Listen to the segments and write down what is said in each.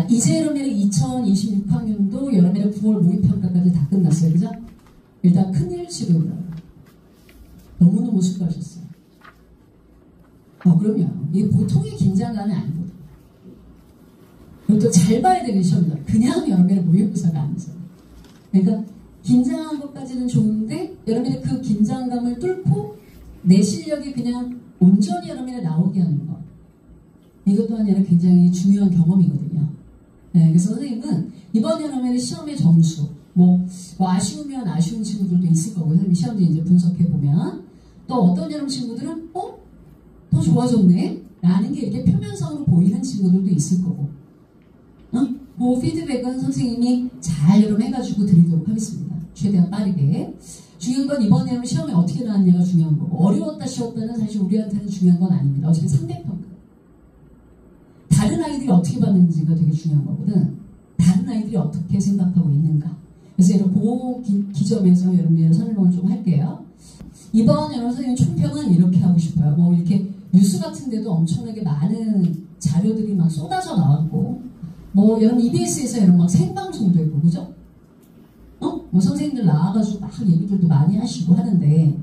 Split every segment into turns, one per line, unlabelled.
이제 여러분의 2026학년도 여러분의 9월 모의평가까지 다 끝났어요. 그죠? 일단 큰일 치르더라고요. 너무너무 수고하셨어요. 그럼요. 이게 보통의 긴장감이 아니거든요. 또 잘 봐야 되는 시험이다. 그냥 여러분의 모의고사가 아니죠. 그러니까 긴장한 것까지는 좋은데 여러분의 그 긴장감을 뚫고 내 실력이 그냥 온전히 여러분의 나오게 하는 것. 이것 또한 굉장히 중요한 경험이거든요. 네, 그래서 선생님은 이번 여러분의 시험의 점수, 뭐 아쉬우면 아쉬운 친구들도 있을 거고, 선생님 시험지 이제 분석해보면, 또 어떤 여러분 친구들은, 더 좋아졌네? 라는 게 이렇게 표면상으로 보이는 친구들도 있을 거고, 그 피드백은 선생님이 잘 여러분 해가지고 드리도록 하겠습니다. 최대한 빠르게. 중요한 건 이번 여러분 시험에 어떻게 나왔냐가 중요한 거고, 어려웠다 쉬웠다는 사실 우리한테는 중요한 건 아닙니다. 어차피 300평가. 다른 아이들이 어떻게 봤는지가 되게 중요한 거거든. 다른 아이들이 어떻게 생각하고 있는가. 그래서 여러분 그 기점에서 여러분들 설명을 좀 할게요. 이번 여러분 선생님 총평은 이렇게 하고 싶어요. 뭐 이렇게 뉴스 같은 데도 엄청나게 많은 자료들이 막 쏟아져 나왔고, 뭐 여러분 EBS에서 여러분 막 생방송도 있고, 그죠? 뭐 선생님들 나와가지고 막 얘기들도 많이 하시고 하는데,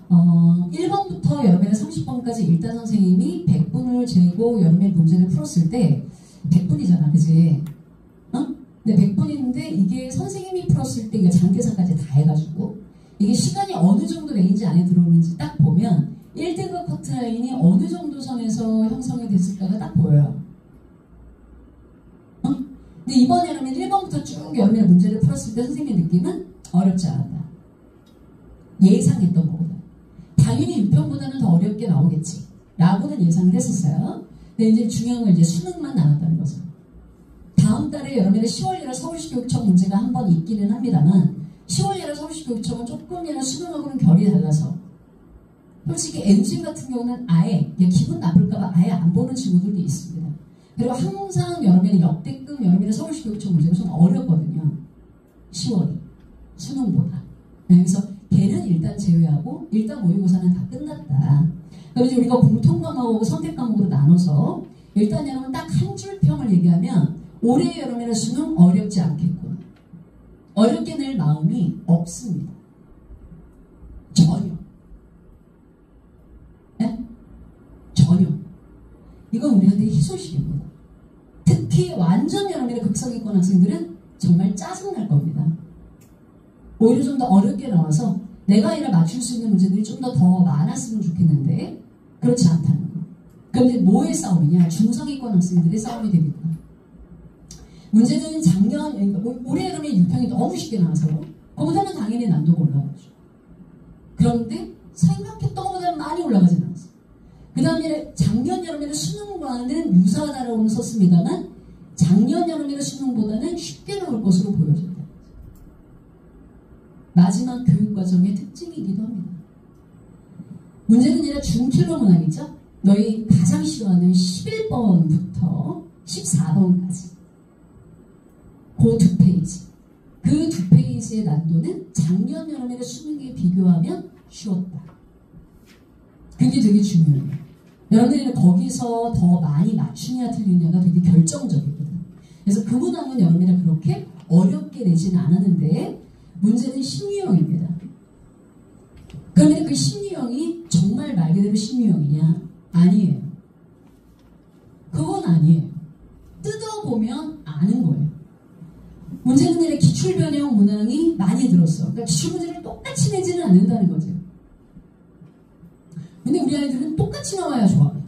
1번부터 여러분의 30번까지 일단 선생님이 100분을 재고 여러분의 문제를 풀었을 때 100분이잖아, 그지? 근데 100분인데 이게 선생님이 풀었을 때 이게 장계산까지 다 해가지고 이게 시간이 어느 정도 레인지 안에 들어오는지 딱 보면 1등급 커트라인이 어느 정도 선에서 형성이 됐을까가 딱 보여요. 근데 이번에 여러분 1번부터 쭉 여러분의 문제를 풀었을 때 선생님의 느낌은 어렵지 않았다. 예상했던 거보다. 당연히 6편보다는 더 어렵게 나오겠지 라고는 예상을 했었어요. 근데 이제 중요한 건 이제 수능만 남았다는 거죠. 다음 달에 여러분의 10월 1월 서울시 교육청 문제가 한 번 있기는 합니다만 10월 1월 서울시 교육청은 조금 수능하고는 결이 달라서 솔직히 NG 같은 경우는 아예 기분 나쁠까봐 아예 안 보는 친구들도 있습니다. 그리고 항상 여러분의 역대급 여러분의 서울시 교육청 문제가 좀 어렵거든요. 10월이 수능보다. 그래서 걔는 일단 제외하고 일단 모의고사는 다 끝났다. 그래서 우리가 공통과목하고 선택과목으로 나눠서 일단 여러분 딱 한 줄 평을 얘기하면 올해 여러분의 수능 어렵지 않겠구나. 어렵게 낼 마음이 없습니다. 전혀. 네? 전혀. 이건 우리한테 희소식입니다. 특히 완전 여러분의 극성기권 학생들은 정말 짜증날 겁니다. 오히려 좀 더 어렵게 나와서 내가 이를 맞출 수 있는 문제들이 좀 더 많았으면 좋겠는데 그렇지 않다는 거. 그런데 뭐의 싸움이냐? 중성기권 학생들의 싸움이 되겠구나. 문제는 작년, 올해 여름에 6평이 너무 쉽게 나와서 거기서는 당연히 난도가 올라가죠. 그런데 생각했던 것보다 많이 올라가진 않았어요. 그 다음에 작년 여름에는 수능과는 유사하다라고는 썼습니다만 작년 여름에는 수능보다는 쉽게 나올 것으로 보여집니다. 마지막 교육과정의 특징이기도 합니다. 문제는 이제 중킬러 문항이죠. 너희 가장 싫어하는 11번부터 14번까지 그 두 페이지. 그 두 페이지의 난도는 작년 여름에 수능에 비교하면 쉬웠다. 그게 되게 중요해요. 여러분들이 거기서 더 많이 맞추냐 틀리냐가 되게 결정적이거든. 그래서 그 문항은 여러분이 그렇게 어렵게 내지는 않았는데 문제는 심리형입니다. 그러면 그 심리형이 정말 말 그대로 심리형이냐? 아니에요. 그건 아니에요. 뜯어보면 아는 거예요. 문제는 이렇게 기출변형 문항이 많이 들었어. 그러니까 기출문제를 똑같이 내지는 않는다는 거죠. 근데 우리 아이들은 똑같이 나와야 좋아합니다.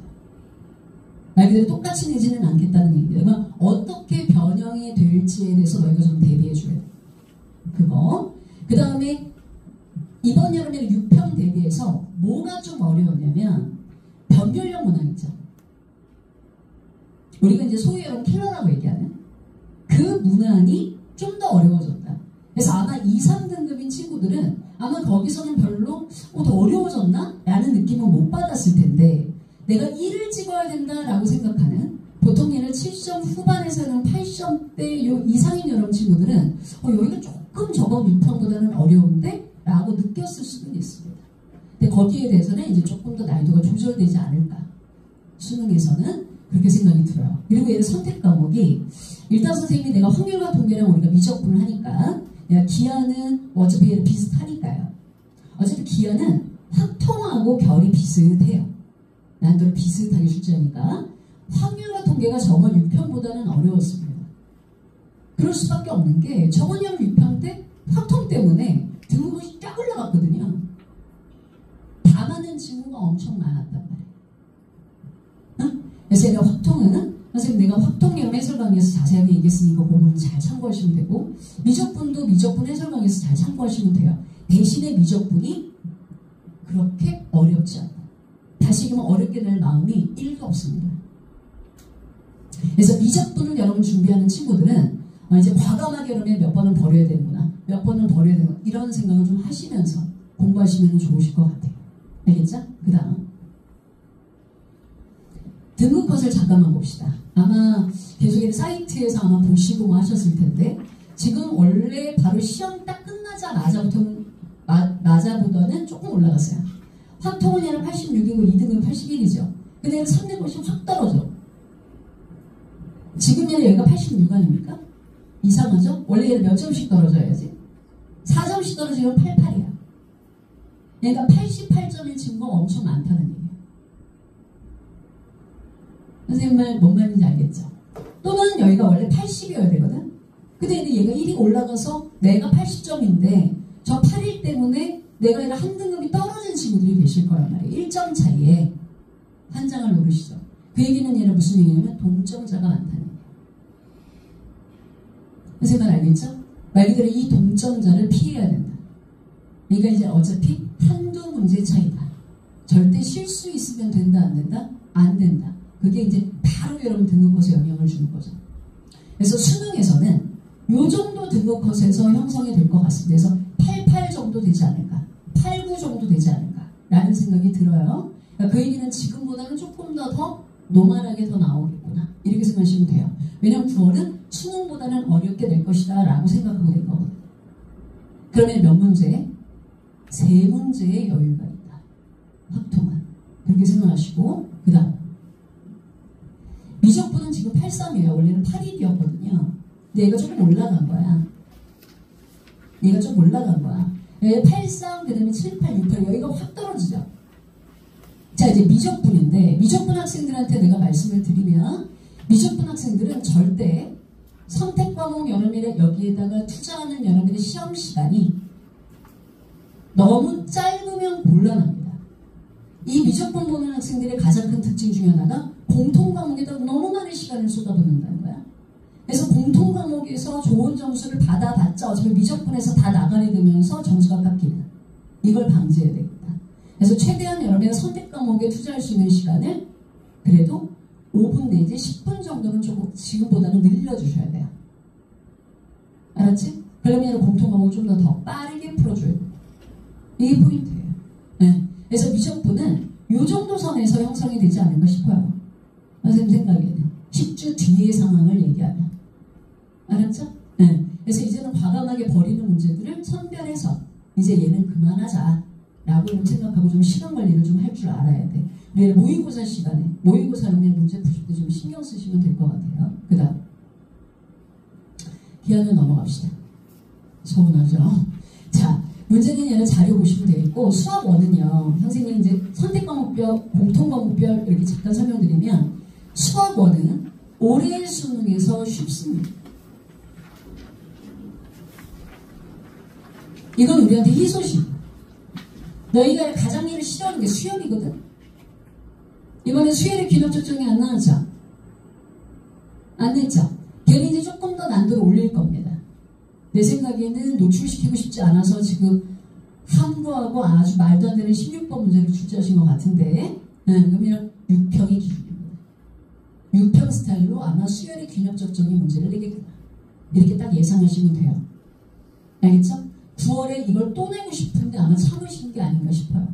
말 그대로 똑같이 내지는 않겠다는 얘기예요. 그러면 어떻게 변형이 될지에 대해서 너희가 좀 대비해줘야 돼. 그거. 그 다음에 이번 여름에 6편 대비해서 뭐가 좀 어려웠냐면 변별력 문항이죠. 우리가 이제 소위 여러분 킬러라고 얘기하는 그 문항이 좀 더 어려워졌다. 그래서 아마 2, 3등급인 친구들은 아마 거기서는 별로 더 어려워졌나? 라는 느낌은 못 받았을 텐데 내가 1을 찍어야 된다라고 생각하는 보통 얘는 7점 후반에서는 8점대 요 이상인 여러분 친구들은 여기가 조금 저번 6편보다는 어려운데? 라고 느꼈을 수는 있습니다. 근데 거기에 대해서는 이제 조금 더 난이도가 조절되지 않을까. 수능에서는 그렇게 생각이 들어요. 그리고 얘는 선택 과목이 일단 선생님이 내가 확률과 통계랑 우리가 미적분을 하니까 야, 기하는 어차피 얘는 비슷하니까요. 어차피 기하는 확통하고 결이 비슷해요. 난도를 비슷하게 출제하니까 확률과 통계가 정원 6편보다는 어려웠습니다. 그럴 수밖에 없는 게 정원형 6편 때 확통 때문에 등급이 쫙 올라갔거든요. 다 맞는 친구가 엄청 많았단 말이에요. 응? 그래서 내가 확통은 선생님 내가 확통형 해설 강의에서 자세하게 얘기했으니까 그 부분 잘 참고하시면 되고 미적분도 미적분 해설 강의에서 잘 참고하시면 돼요. 대신에 미적분이 그렇게 어렵지 않다. 다시금 어렵게 될 마음이 1도 없습니다. 그래서 미적분을 여러분 준비하는 친구들은 이제 과감하게 여러분이 몇 번은 버려야 되는구나. 몇 번은 버려야 되는구나. 이런 생각을 좀 하시면서 공부하시면 좋으실 것 같아요. 알겠죠? 그 다음 등급컷을 잠깐만 봅시다. 아마 계속 사이트에서 아마 보시고 뭐 하셨을 텐데 지금 원래 바로 시험 딱 끝나자마자보다는 조금 올라갔어요. 확통은 얘는 86이고 2등은 81이죠. 근데 얘는 3등급이 확 떨어져. 지금 얘는 여기가 86 아닙니까? 이상하죠? 원래 얘는 몇 점씩 떨어져야지? 4점씩 떨어지면 88이야. 그러니까 88점의 친구가 엄청 많다는 얘기예요. 선생님 말 뭔 말인지 알겠죠? 또는 여기가 원래 80이어야 되거든? 근데 얘가 1이 올라가서 내가 80점인데 저 8일 때문에 내가 얘가 한 등급이 떨어진 친구들이 계실 거란 말이에요. 1점 차이에 한 장을 노르시죠. 그 얘기는 얘는 무슨 얘기냐면 동점자가 많다는 얘기예요. 선생님 말 알겠죠? 말 그대로 이 동점자를 피해야 된다. 그러니까 이제 어차피 한두 문제 차이다. 절대 실수 있으면 된다 안 된다? 안 된다. 그게 이제 바로 여러분 등급컷에 영향을 주는 거죠. 그래서 수능에서는 요 정도 등급컷에서 형성이 될 것 같습니다. 그래서 88 정도 되지 않을까? 89 정도 되지 않을까? 라는 생각이 들어요. 그러니까 그 얘기는 지금보다는 조금 더 노멀하게 더 나오겠구나. 이렇게 생각하시면 돼요. 왜냐하면 9월은 수능보다는 어렵게 될 것이다 라고 생각하고 된 거거든요. 그러면 몇 문제? 3문제의 여유가 있다. 확통한. 그렇게 생각하시고 그 다음 미적분은 지금 83이에요. 원래는 81이었거든요. 근데 얘가 조금 올라간 거야. 얘가 좀 올라간 거야. 83, 그 다음에 7, 8, 6, 8 여기가 확 떨어지죠. 자 이제 미적분인데 미적분 학생들한테 내가 말씀을 드리면 미적분 학생들은 절대 선택 과목 여러분의 여기에다가 투자하는 여러분의 시험 시간이 너무 짧으면 곤란합니다. 이 미적분 보는 학생들의 가장 큰 특징 중에 하나가 공통 과목에다 너무 많은 시간을 쏟아붓는다는 거야. 그래서 공통 과목에서 좋은 점수를 받아봤자 어차피 미적분에서 다 나가게 되면서 점수가 깎이는 이걸 방지해야 되겠다. 그래서 최대한 여러분의 선택 과목에 투자할 수 있는 시간을 그래도 5분 내지 10분 정도는 조금 지금보다는 늘려주셔야 돼요. 알았지? 그러면 공통 과목을 좀 더 빠르게 풀어줘야 돼요. 이게 포인트예요. 네. 그래서 미적분은 이 정도 선에서 형성이 되지 않을까 싶어요. 선생님 생각에는 10주 뒤의 상황을 얘기하면 알았죠? 네. 그래서 이제는 과감하게 버리는 문제들을 선별해서 이제 얘는 그만하자 라고 생각하고 좀 시간 관리를 좀 할 줄 알아야 돼. 우리 모의고사 시간에 모의고사는 문제 푸실 때 좀 신경 쓰시면 될 것 같아요. 그 다음 기하는 넘어갑시다. 서운하죠? 자 문제는 얘는 자료 보시면 되겠고 수학 1은요. 선생님 이제 선택과목별, 공통과목별 이렇게 잠깐 설명드리면 수학 1은 올해 수능에서 쉽습니다. 이건 우리한테 희소식. 너희가 가장 일을 싫어하는 게 수열이거든. 이번에 수열의 균합 정이 안 나왔죠? 안 냈죠? 걔는 이제 조금 더 난도를 올릴 겁니다. 내 생각에는 노출시키고 싶지 않아서 지금 함구하고 아주 말도 안 되는 16번 문제를 출제하신 것 같은데 그러면 6평이 기준입니다. 6평 스타일로 아마 수열의 균합적 정의 문제를 내겠구나. 이렇게 딱 예상하시면 돼요. 알겠죠? 9월에 이걸 또 내고 싶은데 아마 참으신 게 아닌가 싶어요.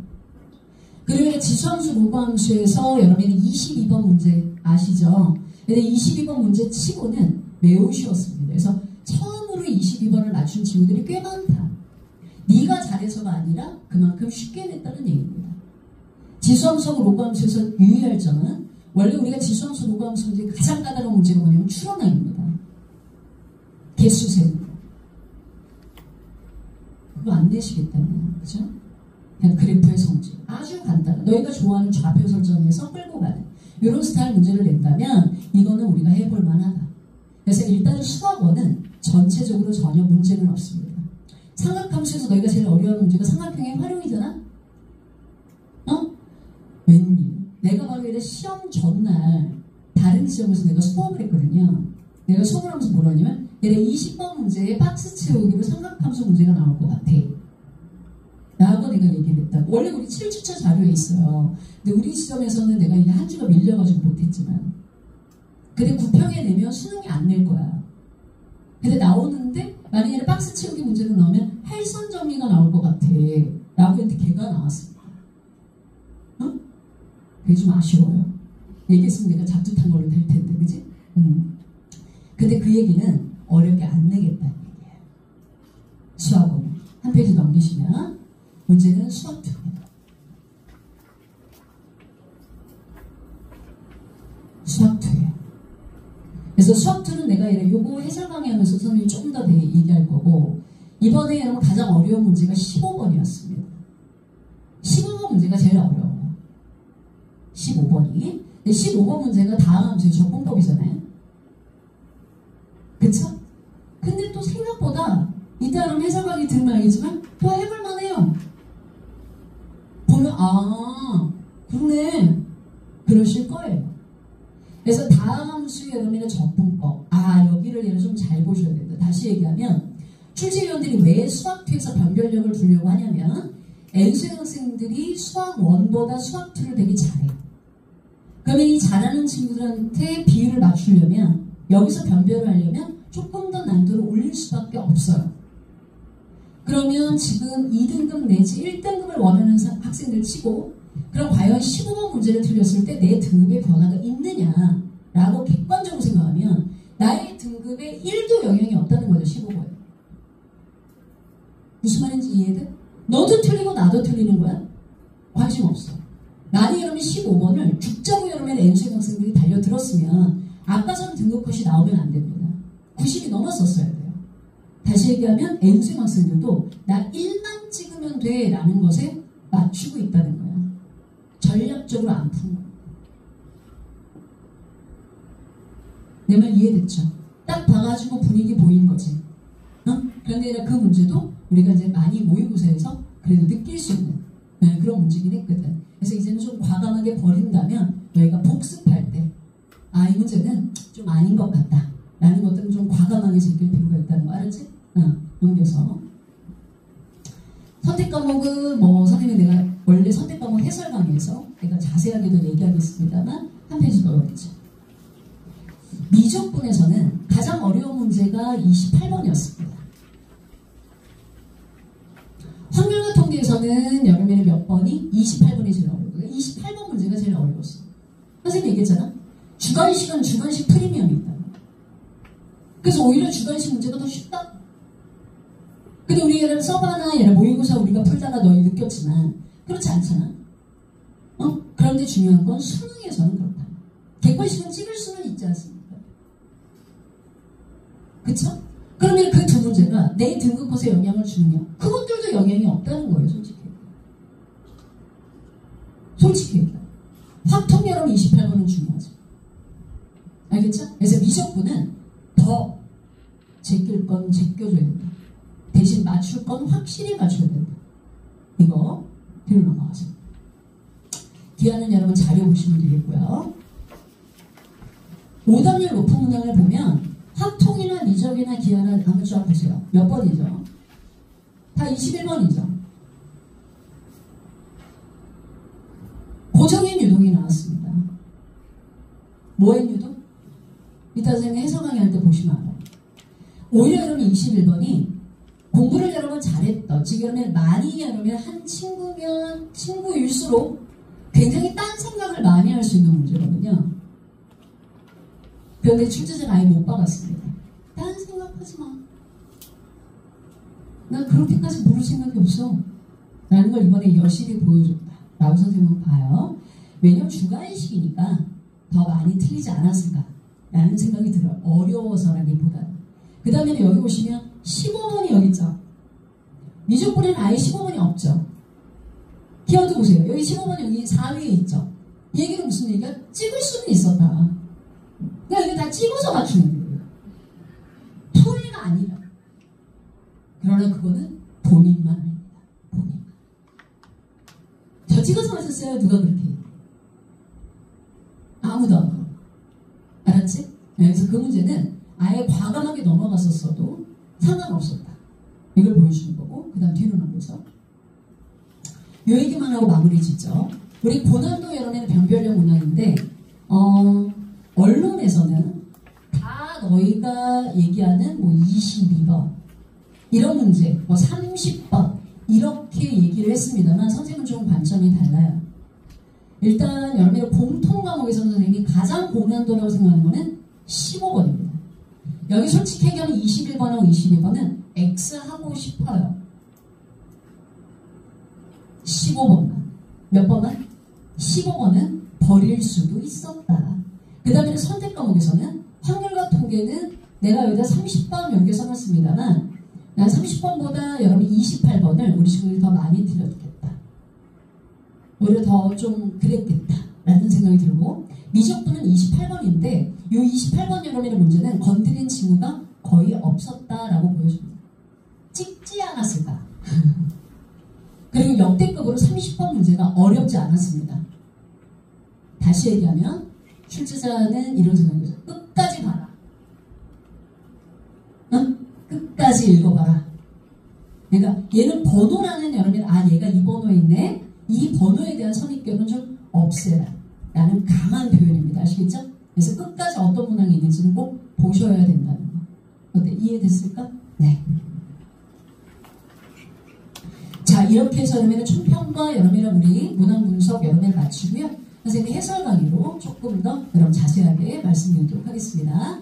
그리고 지수함수, 로그함수에서 여러분이 22번 문제 아시죠? 근데 22번 문제 치고는 매우 쉬웠습니다. 그래서 처음으로 22번을 맞춘 친구들이 꽤 많다. 네가 잘해서가 아니라 그만큼 쉽게 냈다는 얘기입니다. 지수함수하고 로그함수에서 유의할 점은 원래 우리가 지수함수, 노구함수 문제 가장 까다로운 문제가 뭐냐면 추론항입니다. 개수 세우는 거. 그거 안 내시겠다면, 그죠? 그냥 그래프의 성질. 아주 간단한. 너희가 좋아하는 좌표 설정에서 끌고 가는. 이런 스타일 문제를 낸다면 이거는 우리가 해볼 만하다. 그래서 일단 수학원은 전체적으로 전혀 문제는 없습니다. 삼각함수에서 너희가 제일 어려운 문제가 삼각형의 활용이잖아? 웬일? 내가 바로 이래 시험 전날 다른 지점에서 내가 수업을 했거든요. 내가 수업을 하면서 뭐라 하냐면 얘네 20번 문제에 박스 채우기로 삼각함수 문제가 나올 것 같아. 라고 내가 얘기를 했다. 원래 우리 7주차 자료에 있어요. 근데 우리 시점에서는 내가 이게 한 주가 밀려가지고 못했지만. 근데 9평에 내면 수능이 안 낼 거야. 근데 나오는데 만약에 박스 채우기 문제로 나오면 할선 정리가 나올 것 같아. 라고 했는데 걔가 나왔습니다. 그게 좀 아쉬워요. 얘기했으면 내가 잡듯한 걸로 될 텐데, 그지? 근데 그 얘기는 어렵게 안 내겠다는 얘기예요. 수학원. 한 페이지 넘기시면 문제는 수학 2입니다. 수학 2예요. 그래서 수학 2는 내가 요거 해설 강의하면서 선생님이 조금 더 얘기할 거고, 이번에 여러분 가장 어려운 문제가 15번이었습니다. 15번 문제가 제일 어려워요. 15번이. 15번 문제가 다음 함수의 적분법이잖아요. 그쵸? 근데 또 생각보다 이따 여러분 해설 강의 들으면 알겠지만 또 해볼만 해요. 보면 그러네. 그러실 거예요. 그래서 다음 함수의 여러분의 적분법. 여기를 얘를 좀 잘 보셔야 된다. 다시 얘기하면 출제위원들이 왜 수학 2에서 변별력을 두려고 하냐면 N수의 학생들이 수학 1보다 수학 2를 되게 잘해요. 그러면 이 잘하는 친구들한테 비율을 맞추려면 여기서 변별을 하려면 조금 더 난도를 올릴 수밖에 없어요. 그러면 지금 2등급 내지 1등급을 원하는 학생들 치고 그럼 과연 15번 문제를 틀렸을 때 내 등급의 변화가 있느냐라고 객관적으로 생각하면 나의 등급에 1도 영향이 없다는 거죠. 15번에. 무슨 말인지 이해돼? 너도 틀리고 나도 틀리는 거야? 관심 없어. 나는 여러분 15번을 죽자고 여러분 N수의 학생들이 달려들었으면 아까 전 등급 컷이 나오면 안 됩니다. 90이 넘었었어야 돼요. 다시 얘기하면 N수의 학생들도 나 1만 찍으면 돼 라는 것에 맞추고 있다는 거야. 전략적으로 안 푼 거야. 내 말 이해됐죠? 딱 봐가지고 분위기 보인 거지. 그런데 그 문제도 우리가 이제 많이 모의고사에서 그래도 느낄 수 있는 그런 문제긴 했거든. 그래서 이제는 좀 과감하게 버린다면 너희가 복습할 때 이 문제는 좀 아닌 것 같다 라는 것들은 좀 과감하게 제낄 필요가 있다는 거 알았지? 넘겨서 선택 과목은 선생님이 내가 원래 선택 과목 해설 강의에서 내가 자세하게도 얘기하겠습니다만 한 페이지 더 어렵죠. 미적분에서는 가장 어려운 문제가 28번이었습니다. 확률과 통계에서는 여름에는 몇 번이? 28번이 제일 어려워요. 28번 문제가 제일 어려웠어. 선생님 얘기했잖아. 주관식은 주관식 프리미엄이 있다. 그래서 오히려 주관식 문제가 더 쉽다. 근데 우리 얘를 서바나 얘를 모의고사 우리가 풀다가 너희 느꼈지만 그렇지 않잖아. 그런데 중요한 건 수능에서는 그렇다. 객관식은 찍을 수는 있지 않습니까? 그쵸? 그러면 그 두 문제가 내 등급 컷에 영향을 주느냐? 그것들도 영향이 없다는 거예요, 솔직히. 솔직히. 확통 여러분 28번은 중요하죠. 알겠죠? 그래서 미적분은 더 제낄 건 제껴줘야 된다. 대신 맞출 건 확실히 맞춰야 된다. 이거 뒤로 넘어가서. 기하는 여러분 자료 보시면 되겠고요. 오답률 높은 문항을 보면 확통이나 미적이나 기하나 한번 쫙 보세요. 몇 번이죠? 다 21번이죠. 고정의 유동이 나왔습니다. 뭐의 유동? 이따 선생님 해설 강의 할 때 보시면 알아요. 오히려 여러분 21번이 공부를 여러분 잘했던, 지금 여러분 많이 여러분 한 친구일수록 굉장히 딴 생각을 많이 할 수 있는 문제거든요. 그런데 출제자가 아예 못 박았습니다. 딴 생각하지 마. 난 그렇게까지 모를 생각이 없어. 라는 걸 이번에 여실히 보여줬다. 라고 선생님은 봐요. 왜냐면 주관식이니까 더 많이 틀리지 않았을까라는 생각이 들어요. 어려워서라기보다는. 그 다음에는 여기 보시면 15번이 여기 있죠. 미적분에는 아예 15번이 없죠. 키워드 보세요. 여기 15번 여기 4위에 있죠. 이 얘기는 무슨 얘기야? 찍을 수는 있었다. 그러니까 이게 다 찍어서 맞추는 거예요. 토의가 아니라. 그러나 그거는 본인만 합니다. 본인만. 저 찍어서 맞췄어요. 누가 그렇게 해요? 아무도 안 그러고. 알았지? 네, 그래서 그 문제는 아예 과감하게 넘어갔었어도 상관없었다. 이걸 보여주는 거고, 그 다음 뒤로 넘겨서 요 얘기만 하고 마무리 짓죠. 우리 고난도 여름에는 변별력 문항인데 언론에서는 다 너희가 얘기하는 뭐 22번 이런 문제, 뭐 30번 이렇게 얘기를 했습니다만 선생님은 좀 관점이 달라요. 일단 여러분의 공통 과목에서 선생님이 가장 고난도라고 생각하는 거는 15번입니다. 여기 솔직히 얘기하면 21번하고 22번은 X 하고 싶어요. 15번만. 몇 번만? 15번은 버릴 수도 있었다. 그 다음에는 선택 과목에서는 확률과 통계는 내가 여기다 30번 여기 써놨습니다만 난 30번보다 여러분 28번을 우리 친구들이 더 많이 틀렸겠다. 오히려 더 좀 그랬겠다 라는 생각이 들고 미적분은 28번인데 이 28번 여러분의 문제는 건드린 친구가 거의 없었다라고 보여줍니다. 찍지 않았을까? 그리고 역대급으로 30번 문제가 어렵지 않았습니다. 다시 얘기하면 출제자는 이런 생각이죠. 끝까지 봐라. 응? 끝까지 읽어봐라. 그러니까 얘는 번호라는 여러분 얘가 이 번호에 있네. 이 번호에 대한 선입견은 좀 없애라 라는 강한 표현입니다. 아시겠죠? 그래서 끝까지 어떤 문항이 있는지는 꼭 보셔야 된다는 거. 어때? 이해됐을까? 네. 자, 이렇게 해서 여러분의 총평과 여러분이랑 우리 문항 분석 여러분을 마치고요. 선생님의 해설 강의로 조금 더 여러분 자세하게 말씀드리도록 하겠습니다.